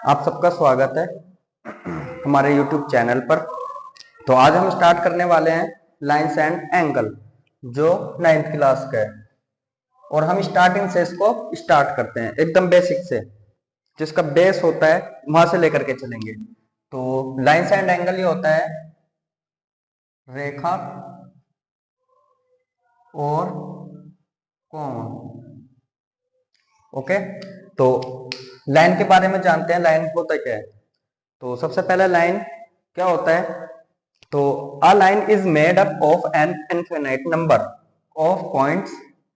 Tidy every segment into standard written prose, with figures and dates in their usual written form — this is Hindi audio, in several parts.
आप सबका स्वागत है हमारे YouTube चैनल पर। तो आज हम स्टार्ट करने वाले हैं लाइन्स एंड एंगल, जो 9th क्लास का है। और हम स्टार्टिंग से इसको स्टार्ट करते हैं एकदम बेसिक से, जिसका बेस होता है वहां से लेकर के चलेंगे। तो लाइन्स एंड एंगल ये होता है रेखा और कोण। ओके, तो लाइन के बारे में जानते हैं, लाइन होता क्या है। तो सबसे पहले लाइन क्या होता है, तो a line is made up of an infinite number of points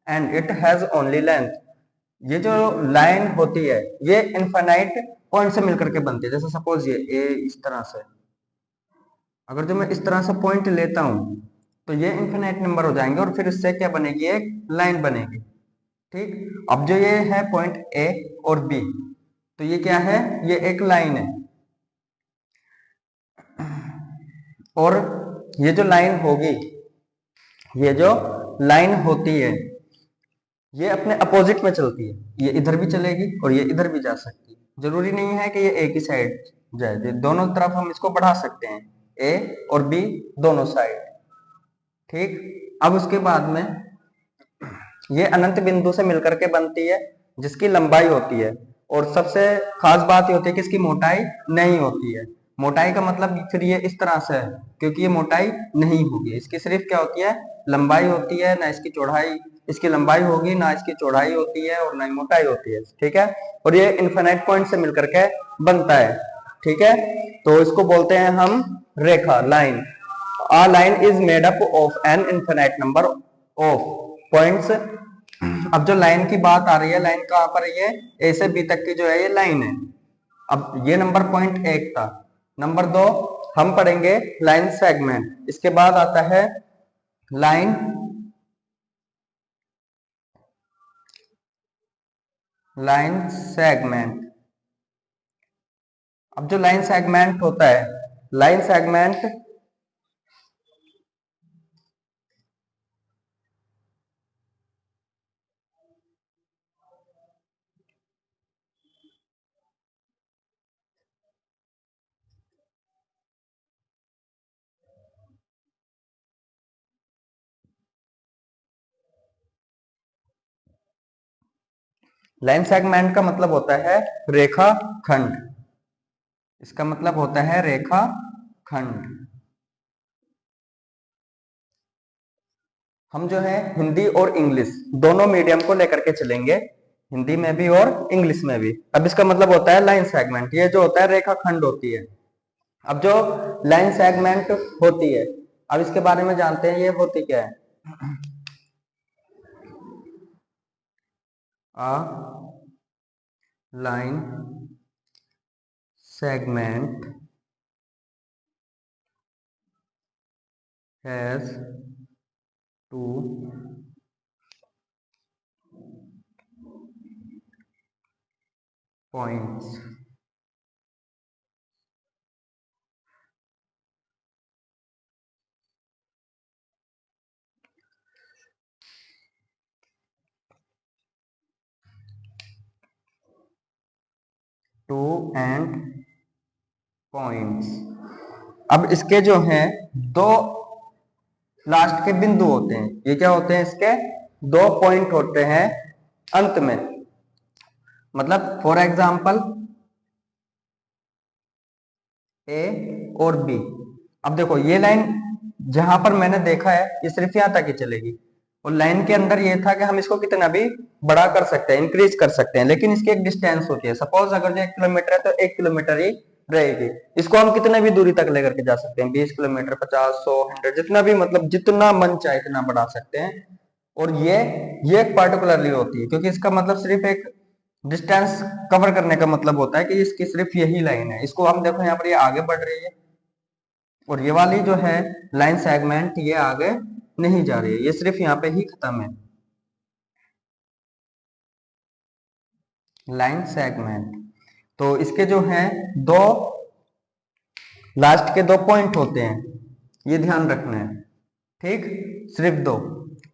and it has only length. ये जो लाइन होती है ये इनफिनिट पॉइंट से मिलकर के बनती है। जैसे सपोज ये ए इस तरह से, अगर जो मैं इस तरह से पॉइंट लेता हूं तो ये इनफिनिट नंबर हो जाएंगे और फिर इससे क्या बनेगी, एक लाइन बनेगी। ठीक, अब जो ये है पॉइंट ए और बी, तो ये क्या है, ये एक लाइन है। और ये जो लाइन होगी, ये जो लाइन होती है ये अपने अपोजिट में चलती है। ये इधर भी चलेगी और ये इधर भी जा सकती है। जरूरी नहीं है कि ये एक ही साइड जाए, दोनों तरफ हम इसको बढ़ा सकते हैं, ए और बी दोनों साइड। ठीक, अब उसके बाद में ये अनंत बिंदु से मिलकर के बनती है, जिसकी लंबाई होती है। और सबसे खास बात ये होती है कि इसकी मोटाई नहीं होती है। मोटाई का मतलब फिर ये इस तरह से है, क्योंकि ये मोटाई नहीं होगी, इसकी सिर्फ क्या होती है, लंबाई होती है, ना इसकी चौड़ाई। इसकी लंबाई होगी ना इसकी चौड़ाई होती है और ना ही मोटाई होती है। ठीक है, और ये इनफिनिट पॉइंट से मिलकर के बनता है। ठीक है, तो इसको बोलते हैं हम रेखा, line. A line is made up of an infinite number of points। अब जो लाइन की बात आ रही है, लाइन कहां पर है, ये ए से बी तक की जो है ये लाइन है। अब ये नंबर पॉइंट एक था। नंबर दो हम पढ़ेंगे लाइन सेगमेंट। इसके बाद आता है लाइन सेगमेंट। अब जो लाइन सेगमेंट होता है, लाइन सेगमेंट लाइन सेगमेंट का मतलब होता है रेखा खंड। इसका मतलब होता है रेखा खंड। हम जो है हिंदी और इंग्लिश दोनों मीडियम को लेकर के चलेंगे, हिंदी में भी और इंग्लिश में भी। अब इसका मतलब होता है लाइन सेगमेंट, ये जो होता है रेखा खंड होती है। अब जो लाइन सेगमेंट होती है, अब इसके बारे में जानते हैं, ये होती क्या है। A line segment has two points. Two end points. अब इसके जो हैं दो लास्ट के बिंदु होते हैं। ये क्या होते हैं, इसके दो पॉइंट होते हैं अंत में। मतलब फॉर एग्जाम्पल ए और बी। अब देखो ये लाइन जहां पर मैंने देखा है ये सिर्फ यहां तक ही चलेगी, और लाइन के अंदर ये था कि हम इसको कितना भी बड़ा कर सकते हैं, इंक्रीज कर सकते हैं, लेकिन इसकी एक डिस्टेंस होती है। सपोज अगर जो 1 किलोमीटर है तो 1 किलोमीटर ही रहेगी। इसको हम कितने भी दूरी तक लेकर के जा सकते हैं, 20 किलोमीटर, 50, 100, 100, जितना भी, मतलब जितना मन चाहे इतना बढ़ा सकते हैं। और ये एक पार्टिकुलरली होती है, क्योंकि इसका मतलब सिर्फ एक डिस्टेंस कवर करने का मतलब होता है कि इसकी सिर्फ यही लाइन है। इसको हम देखो यहाँ पर ये आगे बढ़ रही है, और ये वाली जो है लाइन सेगमेंट ये आगे नहीं जा रही है, ये सिर्फ यहाँ पे ही खत्म है। लाइन सेगमेंट, तो इसके जो हैं दो लास्ट के दो पॉइंट होते हैं, ये ध्यान रखना है। ठीक, सिर्फ दो,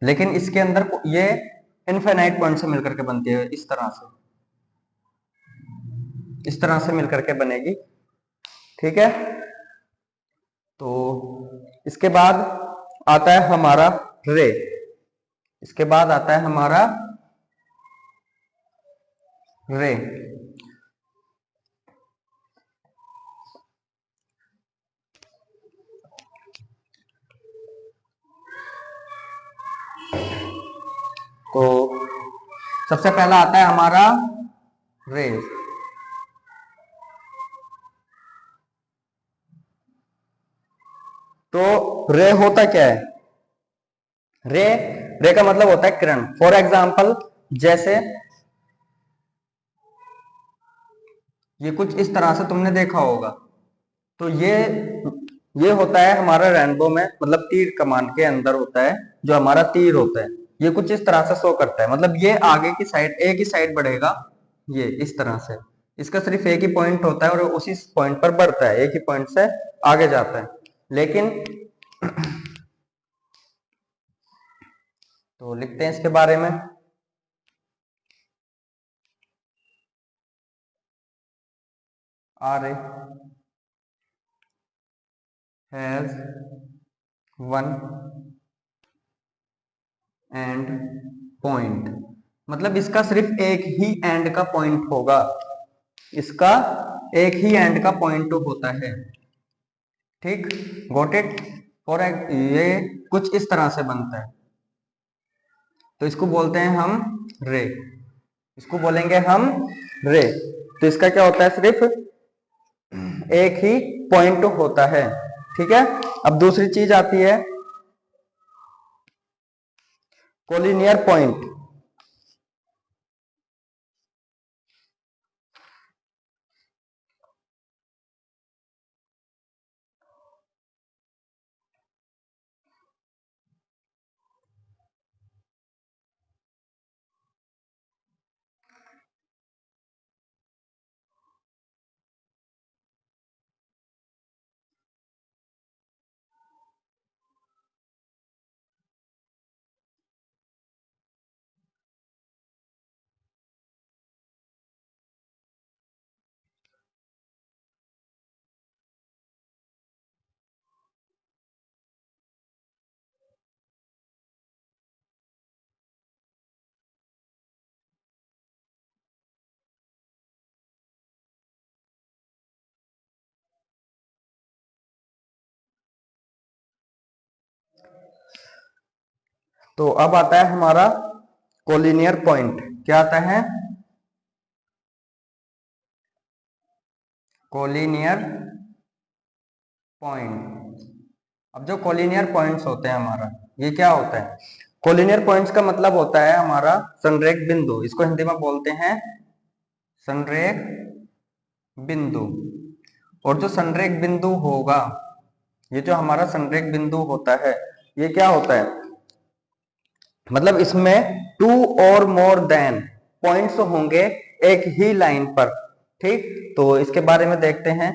लेकिन इसके अंदर ये इनफिनाइट पॉइंट से मिलकर के बनती है इस तरह से। इस तरह से मिलकर के बनेगी। ठीक है, तो इसके बाद आता है हमारा रे। इसके बाद आता है हमारा रे। तो सबसे पहला आता है हमारा रेज। तो रे होता क्या है? रे रे का मतलब होता है किरण। फॉर एग्जाम्पल, जैसे ये कुछ इस तरह से तुमने देखा होगा। तो ये होता है हमारा रेनबो में, मतलब तीर कमान के अंदर होता है जो हमारा तीर होता है। ये कुछ इस तरह से शो करता है, मतलब ये आगे की साइड एक ही साइड बढ़ेगा, ये इस तरह से। इसका सिर्फ एक ही पॉइंट होता है और उसी पॉइंट पर बढ़ता है, एक ही पॉइंट से आगे जाता है। लेकिन तो लिखते हैं इसके बारे में। Ray has one end point, मतलब इसका सिर्फ एक ही एंड का पॉइंट होगा। इसका एक ही एंड का पॉइंट होता है। ठीक, गॉट इट? और ये कुछ इस तरह से बनता है, तो इसको बोलते हैं हम रे। इसको बोलेंगे हम रे। तो इसका क्या होता है? सिर्फ एक ही पॉइंट होता है। ठीक है, अब दूसरी चीज आती है कोलिनियर पॉइंट। तो अब आता है हमारा कोलिनियर पॉइंट। क्या आता है? Collinear point. अब जो कोलिनियर पॉइंट्स होते हैं हमारा, ये क्या होता है? कोलिनियर पॉइंट्स का मतलब होता है हमारा संरेख बिंदु। इसको हिंदी में बोलते हैं संरेख बिंदु। और जो संरेख बिंदु होगा, ये जो हमारा संरेख बिंदु होता है, ये क्या होता है? मतलब इसमें टू और मोर देन पॉइंट्स होंगे एक ही लाइन पर। ठीक, तो इसके बारे में देखते हैं।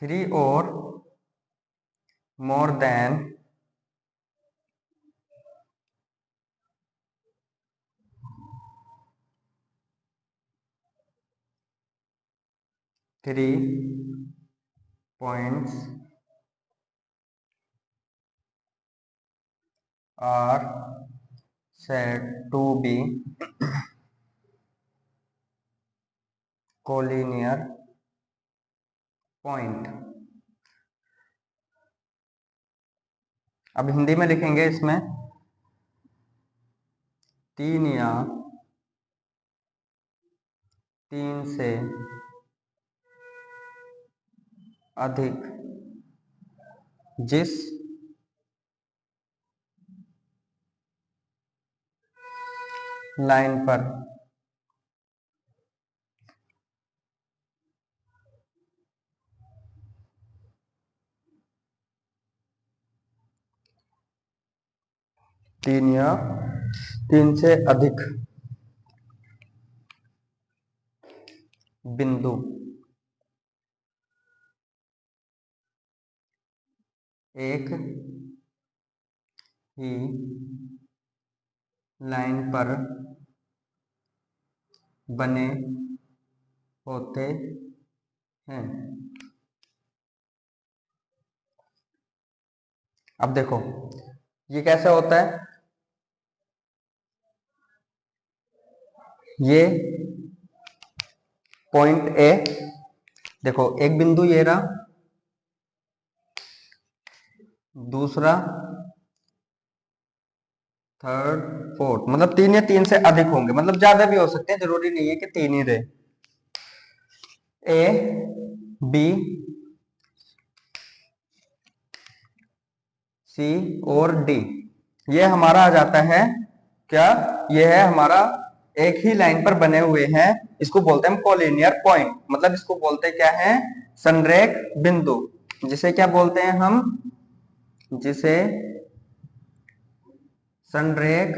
Three or more than three points are said to be collinear point। अब हिंदी में लिखेंगे इसमें तीन या तीन से अधिक जिस लाइन पर तीन या तीन से अधिक बिंदु एक ही लाइन पर बने होते हैं। अब देखो ये कैसे होता है, ये पॉइंट ए, देखो एक बिंदु ये रहा, दूसरा, थर्ड, फोर्थ, मतलब तीन या तीन से अधिक होंगे, मतलब ज्यादा भी हो सकते हैं, जरूरी नहीं है कि तीन ही रहे। ए बी सी और डी, ये हमारा आ जाता है क्या, ये है हमारा एक ही लाइन पर बने हुए हैं, इसको बोलते हैं हम कोलिनियर पॉइंट, मतलब इसको बोलते हैं क्या है, संरेख बिंदु, जिसे क्या बोलते हैं हम, जिसे संरेख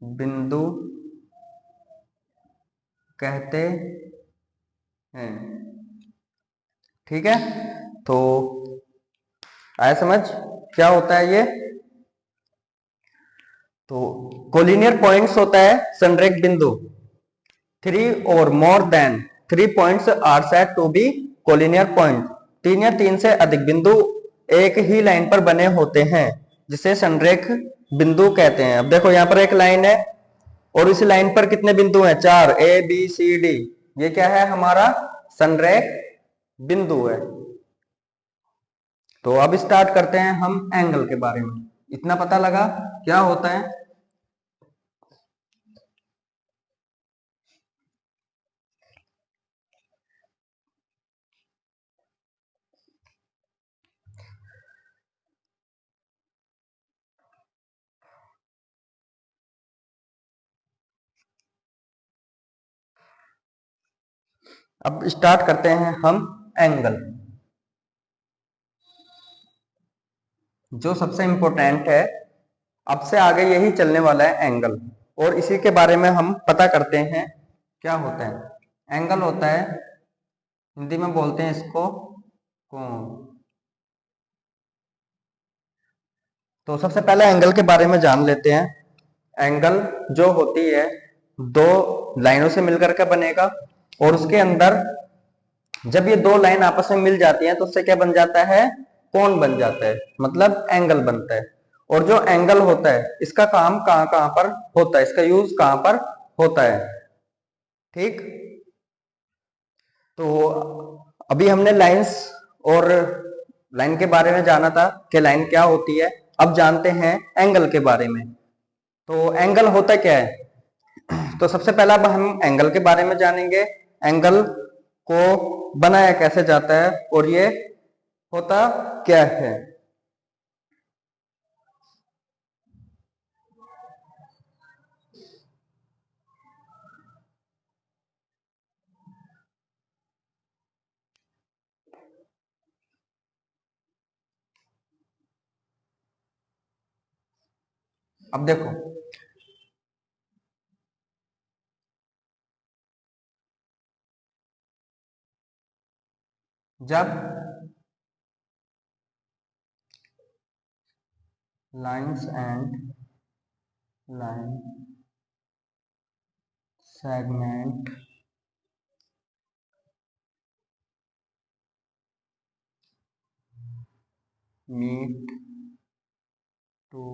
बिंदु कहते हैं। ठीक है, तो आया समझ क्या होता है ये। तो कोलिनियर पॉइंट्स होता है संरेख बिंदु, three or more than three points are said to be collinear point, तीन या तीन से अधिक बिंदु एक ही लाइन पर बने होते हैं, जिसे संरेख बिंदु कहते हैं। अब देखो यहाँ पर एक लाइन है और इस लाइन पर कितने बिंदु हैं, चार, ए बी सी डी, ये क्या है हमारा संरेख बिंदु है। तो अब स्टार्ट करते हैं हम एंगल के बारे में, इतना पता लगा क्या होता है। अब स्टार्ट करते हैं हम एंगल, जो सबसे इंपॉर्टेंट है, अब से आगे यही चलने वाला है एंगल, और इसी के बारे में हम पता करते हैं क्या होता है। एंगल होता है, हिंदी में बोलते हैं इसको कोण। तो सबसे पहले एंगल के बारे में जान लेते हैं। एंगल जो होती है दो लाइनों से मिलकर के बनेगा, और उसके अंदर जब ये दो लाइन आपस में मिल जाती हैं तो उससे क्या बन जाता है, कोण बन जाता है, मतलब एंगल बनता है। और जो एंगल होता है इसका काम कहाँ कहाँ पर होता है, इसका यूज कहाँ पर होता है। ठीक, तो अभी हमने लाइंस और लाइन के बारे में जाना था कि लाइन क्या होती है, अब जानते हैं एंगल के बारे में। तो एंगल होता क्या है, तो सबसे पहला अब हम एंगल के बारे में जानेंगे, एंगल को बनाया कैसे जाता है और ये होता क्या है। अब देखो जब lines and line segment meet to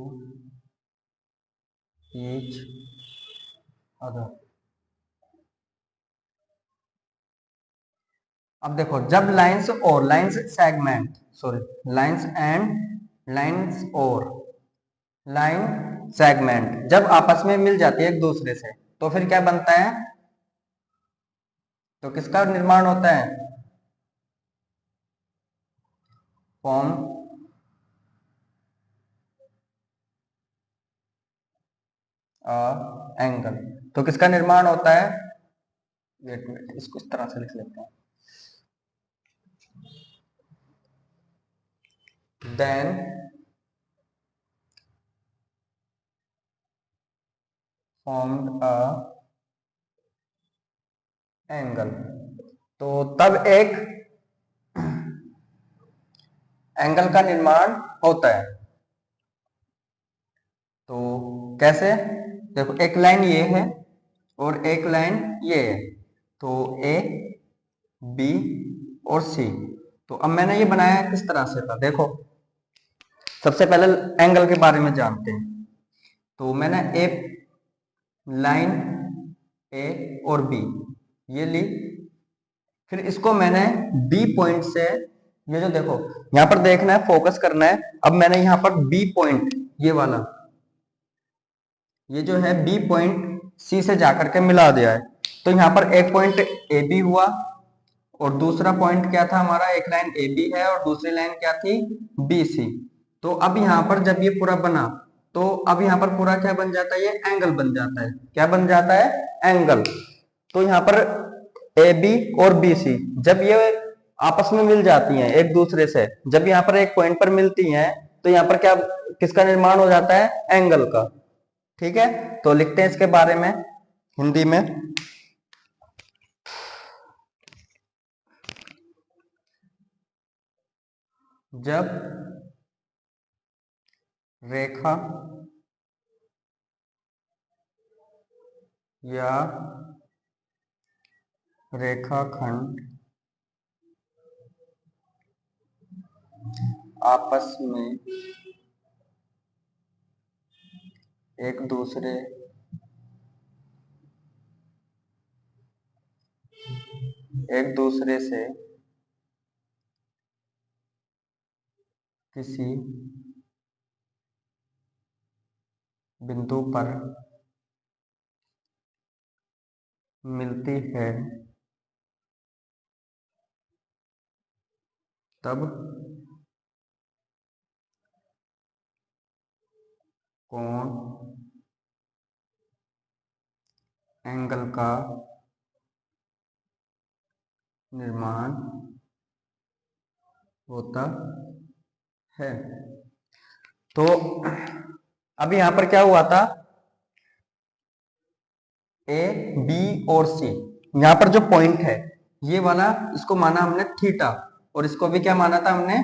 each other, अब देखो जब लाइंस और lines segment, sorry lines and lines और लाइन सेगमेंट जब आपस में मिल जाती है एक दूसरे से, तो फिर क्या बनता है, तो किसका निर्माण होता है, फॉर्म एंगल, तो किसका निर्माण होता है, वेट वेट इसको इस तरह से लिख लेते हैं, देन formed a एंगल, तो तब एक एंगल का निर्माण होता है। तो कैसे? देखो, एक लाइन ये है और एक लाइन ये है, तो ए बी और सी। तो अब मैंने ये बनाया किस तरह से था, देखो सबसे पहले एंगल के बारे में जानते हैं। तो मैंने ए लाइन ए और बी ये ली, फिर इसको मैंने बी पॉइंट से, ये जो देखो यहां पर देखना है, फोकस करना है। अब मैंने यहां पर बी पॉइंट ये वाला, ये जो है बी पॉइंट सी से जाकर के मिला दिया है। तो यहां पर एक पॉइंट ए बी हुआ और दूसरा पॉइंट क्या था हमारा, एक लाइन ए बी है और दूसरी लाइन क्या थी, बी सी। तो अब यहां पर जब ये पूरा बना, तो अब यहां पर पूरा क्या बन जाता है, ये एंगल बन जाता है। क्या बन जाता है, एंगल। तो यहां पर ए बी और बी सी जब ये आपस में मिल जाती हैं एक दूसरे से, जब यहाँ पर एक पॉइंट पर मिलती हैं, तो यहाँ पर क्या, किसका निर्माण हो जाता है, एंगल का। ठीक है, तो लिखते हैं इसके बारे में हिंदी में। जब रेखा या रेखाखंड आपस में एक दूसरे से किसी बिंदु पर मिलती है, तब कोण एंगल का निर्माण होता है। तो अब यहां पर क्या हुआ था, ए बी और सी, यहां पर जो पॉइंट है ये वाला, इसको माना हमने थीटा, और इसको भी क्या माना था हमने,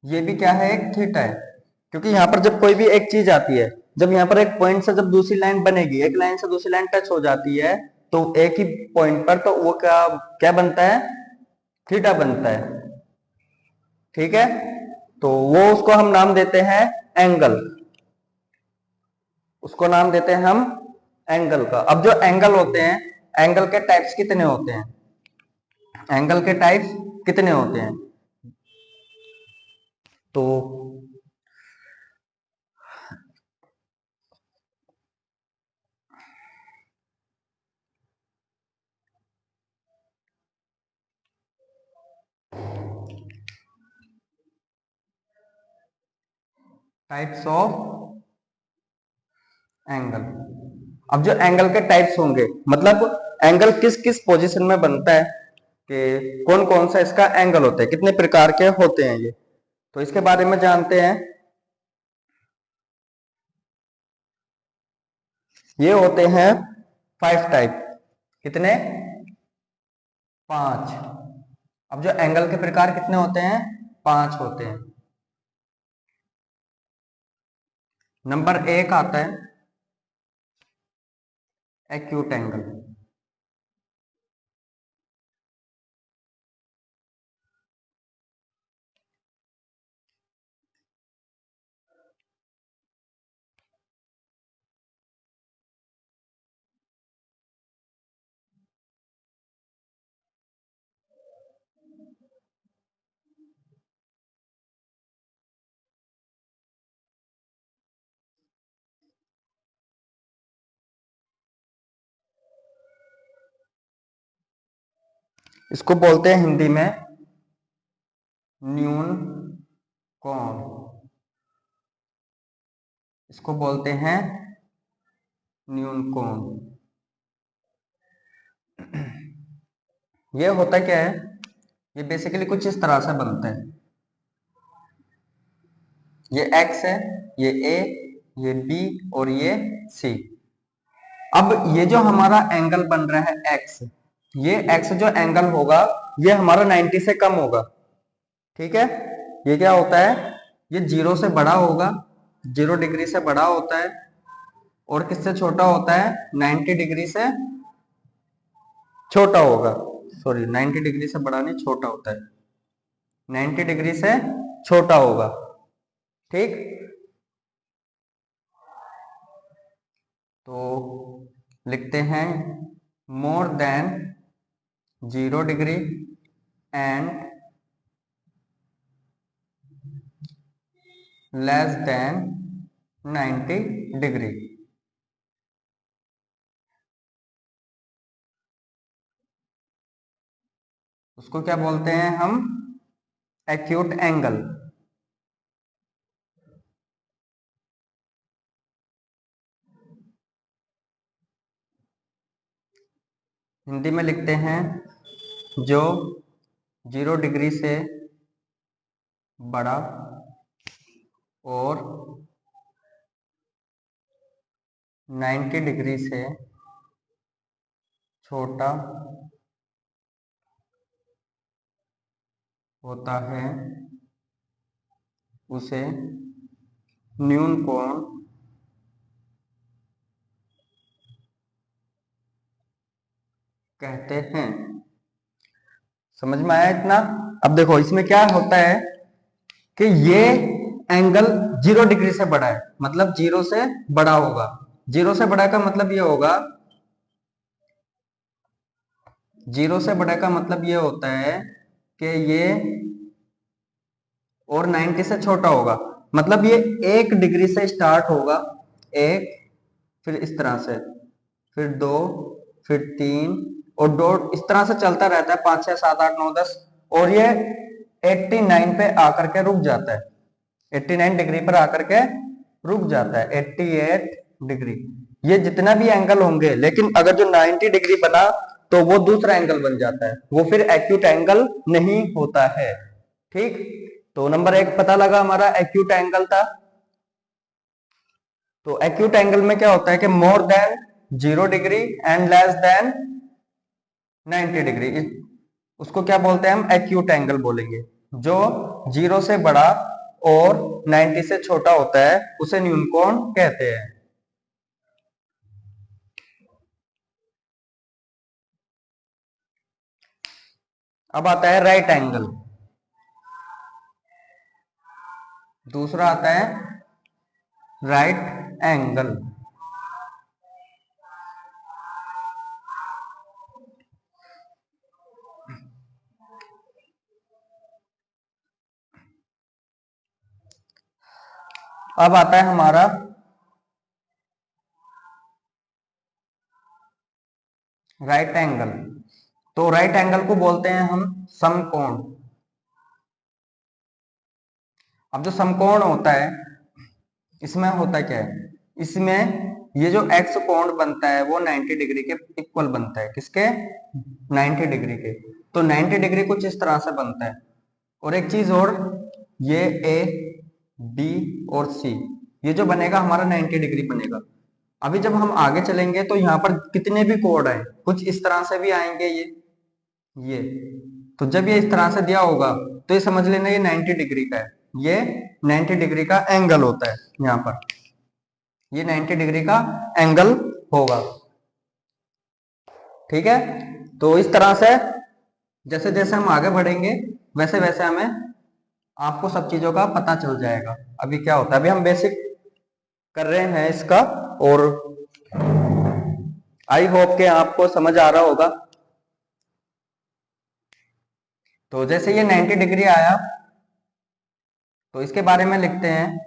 ये भी क्या है, एक थीटा है। क्योंकि यहाँ पर जब कोई भी एक चीज आती है, जब यहाँ पर एक पॉइंट से जब दूसरी लाइन बनेगी, एक लाइन से दूसरी लाइन टच हो जाती है, तो एक ही पॉइंट पर, तो वो क्या क्या बनता है, थीटा बनता है। ठीक है, तो वो उसको हम नाम देते हैं एंगल, उसको नाम देते हैं हम एंगल का। अब जो एंगल होते हैं, एंगल के टाइप्स कितने होते हैं, एंगल के टाइप्स कितने होते हैं, तो टाइप्स ऑफ एंगल। अब जो एंगल के टाइप्स होंगे, मतलब एंगल किस किस पोजीशन में बनता है, कि कौन कौन सा इसका एंगल होता है, कितने प्रकार के होते हैं ये, तो इसके बारे में जानते हैं। ये होते हैं 5 टाइप, कितने, 5। अब जो एंगल के प्रकार कितने होते हैं, 5 होते हैं। नंबर 1 आता है एक्यूट एंगल। इसको बोलते हैं हिंदी में न्यून कोण, इसको बोलते हैं न्यून कोण। ये होता क्या है, ये बेसिकली कुछ इस तरह से बनता है, ये x है, ये a, ये b और ये c। अब ये जो हमारा एंगल बन रहा है x, ये x जो एंगल होगा ये हमारा 90 से कम होगा, ठीक है। ये क्या होता है, ये 0 से बड़ा होगा, 0 डिग्री से बड़ा होता है, और किससे छोटा होता है, 90 डिग्री से छोटा होगा। सॉरी, 90 डिग्री से बड़ा नहीं, छोटा होता है, 90 डिग्री से छोटा होगा, ठीक। तो लिखते हैं more than 0 degree and less than 90 degree. उसको क्या बोलते हैं हम, एक्यूट एंगल। हिंदी में लिखते हैं जो 0 डिग्री से बड़ा और 90 डिग्री से छोटा होता है उसे न्यून कोण कहते हैं। समझ में आया इतना। अब देखो इसमें क्या होता है कि ये एंगल 0 डिग्री से बड़ा है, मतलब 0 से बड़ा होगा। 0 से बड़ा का मतलब ये होगा, 0 से बड़ा का मतलब ये होता है कि ये और 90 से छोटा होगा, मतलब ये 1 डिग्री से स्टार्ट होगा, 1, फिर इस तरह से, फिर 2, फिर 3, और 2 इस तरह से चलता रहता है, 5 6 7 8 9 10, और ये 89 पे आकर के रुक जाता है, 89 डिग्री पर आकर के रुक जाता है, 88 डिग्री। ये जितना भी एंगल होंगे, लेकिन अगर जो 90 डिग्री बना तो वो दूसरा एंगल बन जाता है, वो फिर एक्यूट एंगल नहीं होता है, ठीक। तो नंबर 1 पता लगा हमारा एक्यूट एंगल था। तो एक्यूट एंगल में क्या होता है कि more than 0 degree and less than 90 degree, उसको क्या बोलते हैं हम, एक्यूट एंगल बोलेंगे। जो 0 से बड़ा और 90 से छोटा होता है उसे न्यून कोण कहते हैं। अब आता है राइट एंगल। दूसरा आता है राइट एंगल। अब आता है हमारा राइट एंगल। तो राइट एंगल को बोलते हैं हम समकोण। अब जो समकोण होता है इसमें होता क्या है, इसमें ये जो x कोण बनता है वो 90 डिग्री के इक्वल बनता है, किसके, 90 डिग्री के। तो 90 डिग्री कुछ इस तरह से बनता है। और एक चीज और, ये ए बी और सी, ये जो बनेगा हमारा 90 डिग्री बनेगा। अभी जब हम आगे चलेंगे तो यहाँ पर कितने भी कोण आए, कुछ इस तरह से भी आएंगे, ये तो जब ये इस तरह से दिया होगा तो ये समझ लेना ये 90 डिग्री का है, ये 90 डिग्री का एंगल होता है। यहाँ पर ये 90 डिग्री का एंगल होगा, ठीक है। तो इस तरह से जैसे जैसे हम आगे बढ़ेंगे वैसे वैसे हमें आपको सब चीजों का पता चल जाएगा। अभी क्या होता है, अभी हम बेसिक कर रहे हैं इसका, और आई होप के आपको समझ आ रहा होगा। तो जैसे ये 90 डिग्री आया तो इसके बारे में लिखते हैं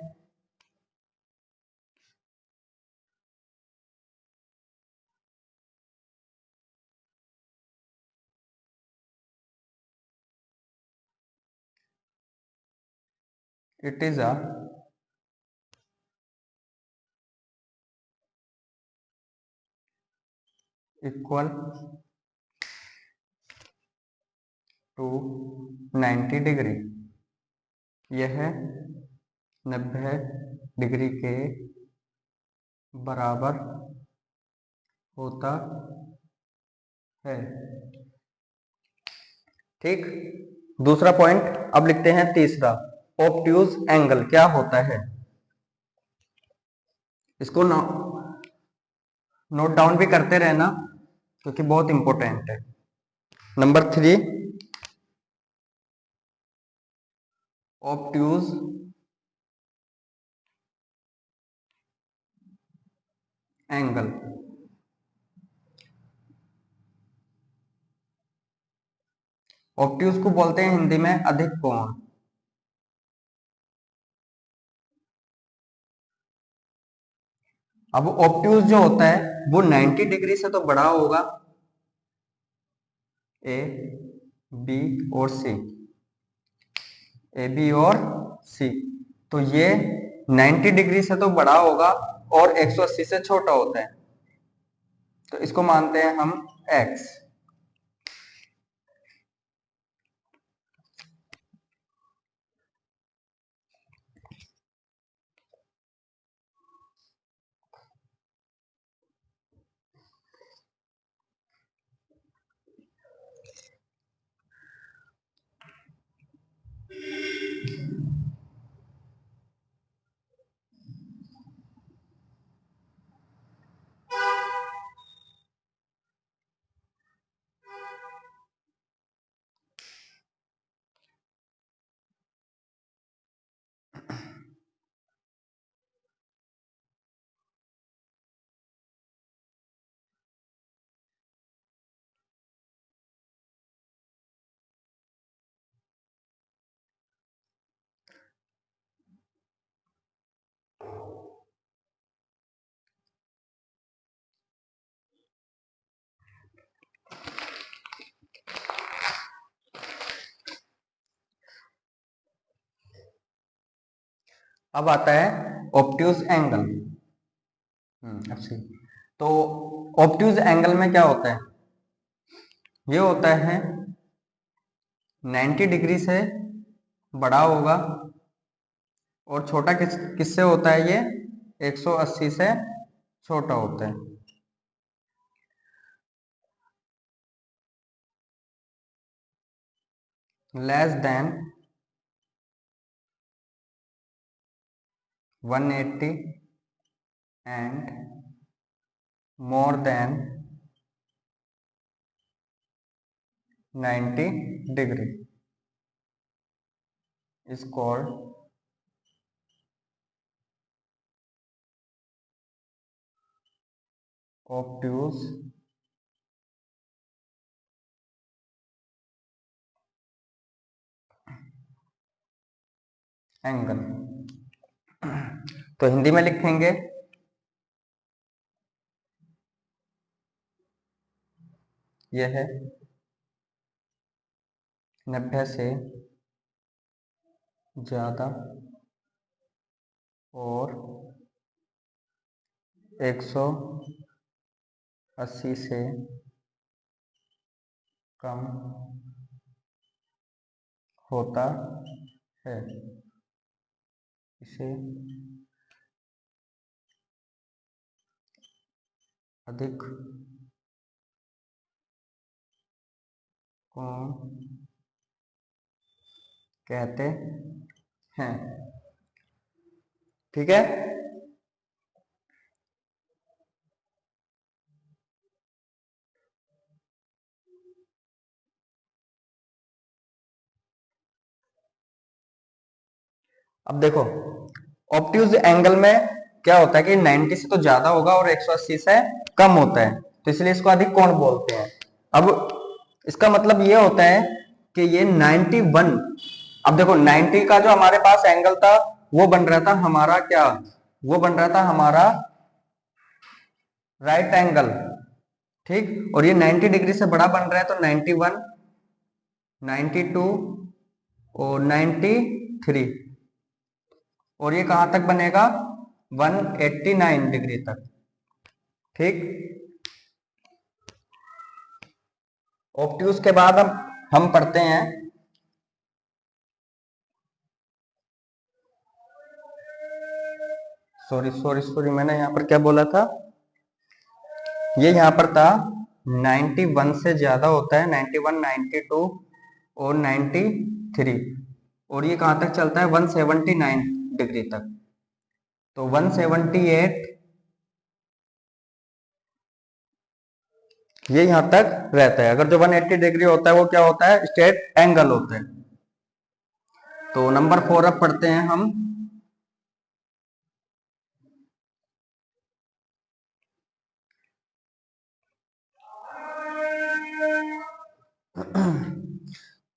it is a equal to 90 degree. यह 90 डिग्री के बराबर होता है। ठीक, दूसरा पॉइंट अब लिखते हैं तीसरा, ऑब्ट्यूज एंगल क्या होता है। इसको नोट डाउन भी करते रहना क्योंकि बहुत इंपॉर्टेंट है। Number 3, obtuse angle. ऑब्ट्यूज को बोलते हैं हिंदी में अधिक कोण। अब ऑब्ट्यूज जो होता है वो 90 डिग्री से तो बड़ा होगा, ए बी और सी, ए बी और सी, तो ये 90 डिग्री से तो बड़ा होगा और 180 से छोटा होता है, तो इसको मानते हैं हम x। अब आता है ऑब्ट्यूज एंगल। अब सी, तो ऑब्ट्यूज एंगल में क्या होता है, ये होता है 90 डिग्री से बड़ा होगा और छोटा किससे होता है, ये 180 से छोटा होता है। Less than 180 and more than 90 degree is called obtuse angle. तो हिंदी में लिखेंगे, यह है 90 से ज्यादा और 180 से कम होता है, इसे अधिक कोण कहते हैं। ठीक है, अब देखो ऑब्ट्यूज एंगल में क्या होता है कि 90 से तो ज्यादा होगा और 180 से कम होता है, तो इसलिए इसको अधिक कोण बोलते हैं। अब इसका मतलब ये होता है कि ये 91, अब देखो 90 का जो हमारे पास एंगल था वो बन रहा था हमारा क्या, वो बन रहा था हमारा राइट एंगल। ठीक, और ये 90 डिग्री से बड़ा बन रहा है, तो 91, 92 और 93, और ये कहां तक बनेगा, 189 डिग्री तक। ठीक, ऑब्ट्यूज के बाद हम पढ़ते हैं सॉरी सॉरी सॉरी, मैंने यहां पर क्या बोला था, ये यहां पर था 91 से ज्यादा होता है, 91, 92 और 93, और ये कहाँ तक चलता है, 179 डिग्री तक। तो 178 ये यहां तक रहता है। अगर जो 180 डिग्री होता है वो क्या होता है, स्ट्रेट एंगल होता है। तो नंबर 4 अब पढ़ते हैं हम।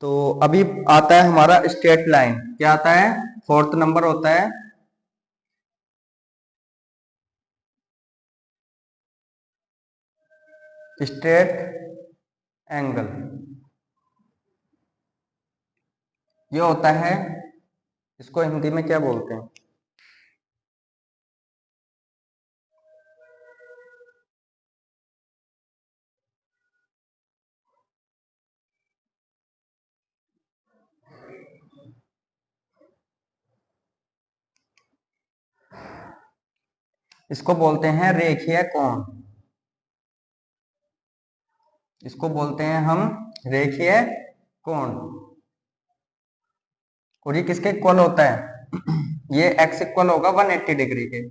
तो अभी आता है हमारा स्ट्रेट लाइन। क्या आता है, 4th नंबर होता है स्ट्रेट एंगल। ये होता है, इसको हिंदी में क्या बोलते हैं, इसको बोलते हैं रेखीय कोण। इसको बोलते हैं हम रेखीय कोण। और ये किसके इक्वल होता है ये x इक्वल होगा 180 डिग्री के।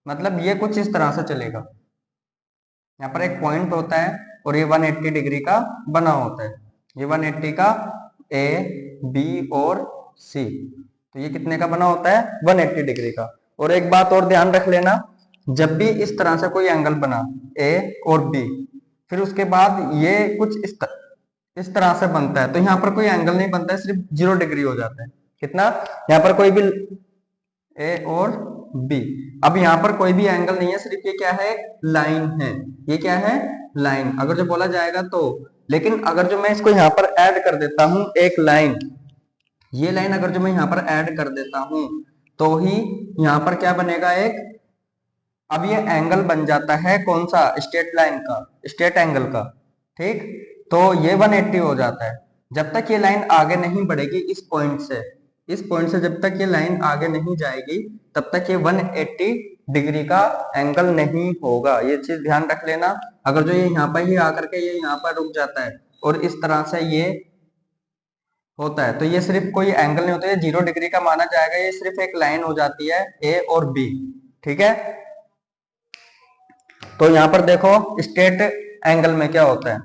मतलब ये कुछ इस तरह से चलेगा, यहाँ पर एक पॉइंट होता है और ये 180 डिग्री का बना होता है। ये 180 का ए, बी और सी, तो ये कितने का बना होता है, 180 डिग्री का। और एक बात और ध्यान रख लेना, जब भी इस तरह से कोई एंगल बना ए और बी, फिर उसके बाद ये कुछ इस तरह से बनता है, तो यहाँ पर कोई एंगल नहीं बनता है, सिर्फ 0 डिग्री हो जाता है। कितना, यहाँ पर कोई भी ए और बी, अब यहाँ पर कोई भी एंगल नहीं है, सिर्फ ये क्या है, लाइन है। ये क्या है, लाइन। अगर जो बोला जाएगा तो, लेकिन अगर जो मैं इसको यहाँ पर ऐड कर देता हूं एक लाइन, ये लाइन अगर जो मैं यहाँ पर ऐड कर देता हूं, तो ही यहाँ पर क्या बनेगा, एक, अब ये एंगल बन जाता है कौन सा, स्ट्रेट लाइन का, स्ट्रेट एंगल का। ठीक, तो ये 180 हो जाता है। जब तक ये लाइन आगे नहीं बढ़ेगी इस पॉइंट से, इस पॉइंट से जब तक ये लाइन आगे नहीं जाएगी, तब तक ये 180 डिग्री का एंगल नहीं होगा। ये चीज ध्यान रख लेना। अगर जो ये यहाँ पर ही आकर के ये यहाँ पर रुक जाता है और इस तरह से ये होता है, तो ये सिर्फ कोई एंगल नहीं होता है, 0 डिग्री का माना जाएगा। ये सिर्फ एक लाइन हो जाती है ए और बी। ठीक है, तो यहां पर देखो स्ट्रेट एंगल में क्या होता है,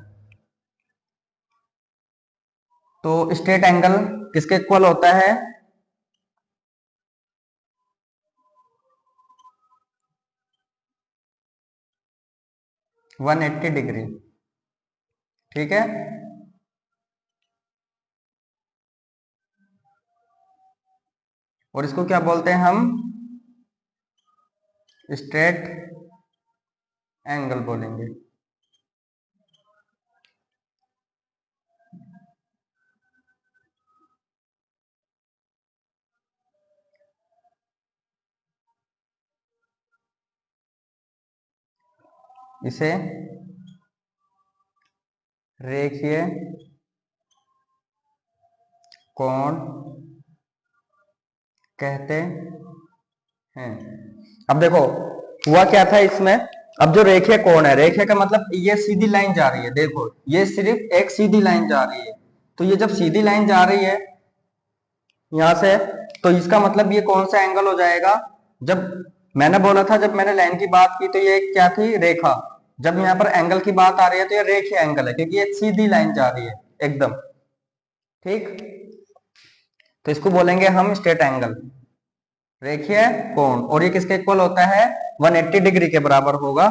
तो स्ट्रेट एंगल किसके इक्वल होता है, वन एट्टी डिग्री। ठीक है, और इसको क्या बोलते हैं हम, स्ट्रेट एंगल बोलेंगे। इसे रेखीय कोण कहते हैं। अब देखो हुआ क्या था इसमें, अब जो रेखीय कोण है, रेखीय का मतलब ये सीधी लाइन जा रही है, देखो ये सिर्फ एक सीधी लाइन जा रही है। तो ये जब सीधी लाइन जा रही है यहां से, तो इसका मतलब ये कौन सा एंगल हो जाएगा, जब मैंने बोला था, जब मैंने लाइन की बात की तो ये क्या थी, रेखा। जब यहाँ पर एंगल की बात आ रही है तो ये रेखीय एंगल है, क्योंकि ये सीधी लाइन जा रही है एकदम। ठीक, तो इसको बोलेंगे हम स्ट्रेट एंगल, रेखीय कोण। और ये किसके इक्वल होता है, 180 डिग्री के बराबर होगा।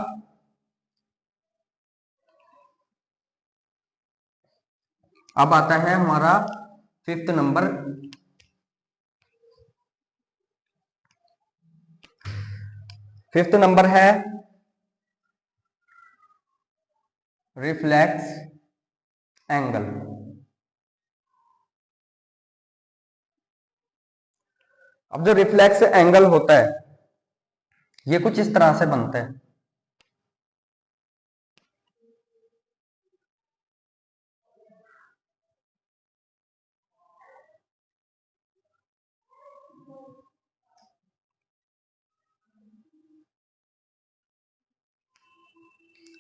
अब आता है हमारा 5th नंबर। 5th नंबर है रिफ्लेक्स एंगल। अब जो रिफ्लेक्स एंगल होता है ये कुछ इस तरह से बनता है।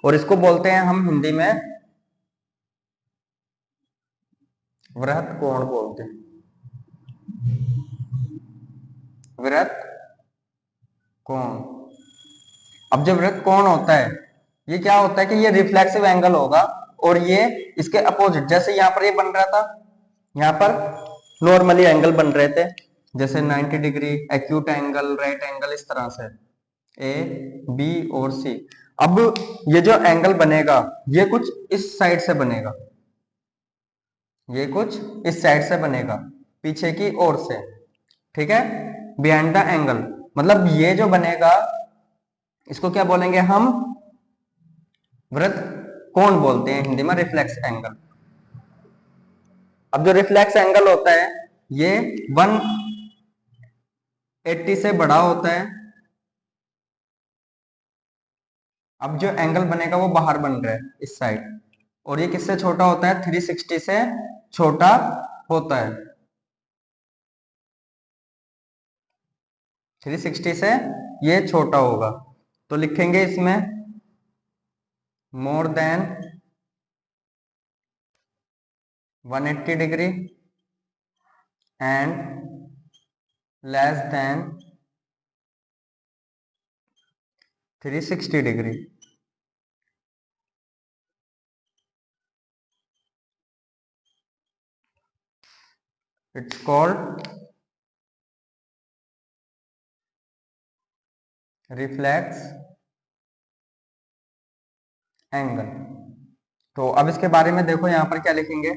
और इसको बोलते हैं हम हिंदी में वृहत कोण बोलते हैं, वृहत कोण। अब जो वृत्त कोण होता है ये क्या होता है कि ये रिफ्लेक्सिव एंगल होगा और ये इसके अपोजिट, जैसे यहाँ पर ये बन रहा था, यहाँ पर नॉर्मली एंगल बन रहे थे जैसे 90 degree, acute angle, right angle, इस तरह से ए बी और सी। अब ये जो एंगल बनेगा ये कुछ इस साइड से बनेगा, ये कुछ इस साइड से बनेगा, पीछे की ओर से, ठीक है, बिहाइंड द एंगल। मतलब ये जो बनेगा इसको क्या बोलेंगे हम, वृत्त कोण बोलते हैं हिंदी में, रिफ्लेक्स एंगल। अब जो रिफ्लेक्स एंगल होता है ये 180 से बड़ा होता है। अब जो एंगल बनेगा वो बाहर बन रहा है इस साइड, और ये किससे छोटा होता है, 360 से छोटा होता है, 360 से ये छोटा होगा। तो लिखेंगे इसमें more than 180 degree and less than 360 degree. It's called reflex angle. तो अब इसके बारे में देखो, यहां पर क्या लिखेंगे,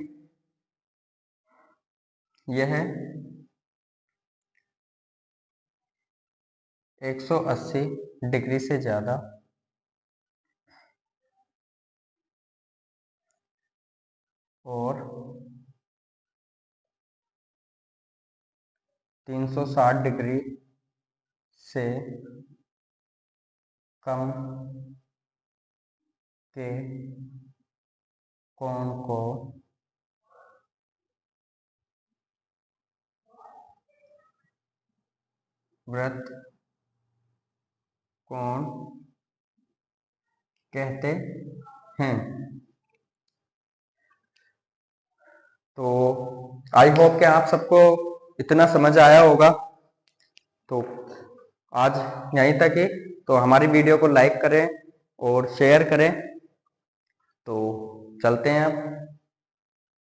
यह है 180 डिग्री से ज्यादा और 360 डिग्री से कम के कोण को वृत्त कोण कहते हैं। तो आई होप कि आप सबको इतना समझ आया होगा। तो आज यहीं तक ही। तो हमारी वीडियो को लाइक करें और शेयर करें। तो चलते हैं अब।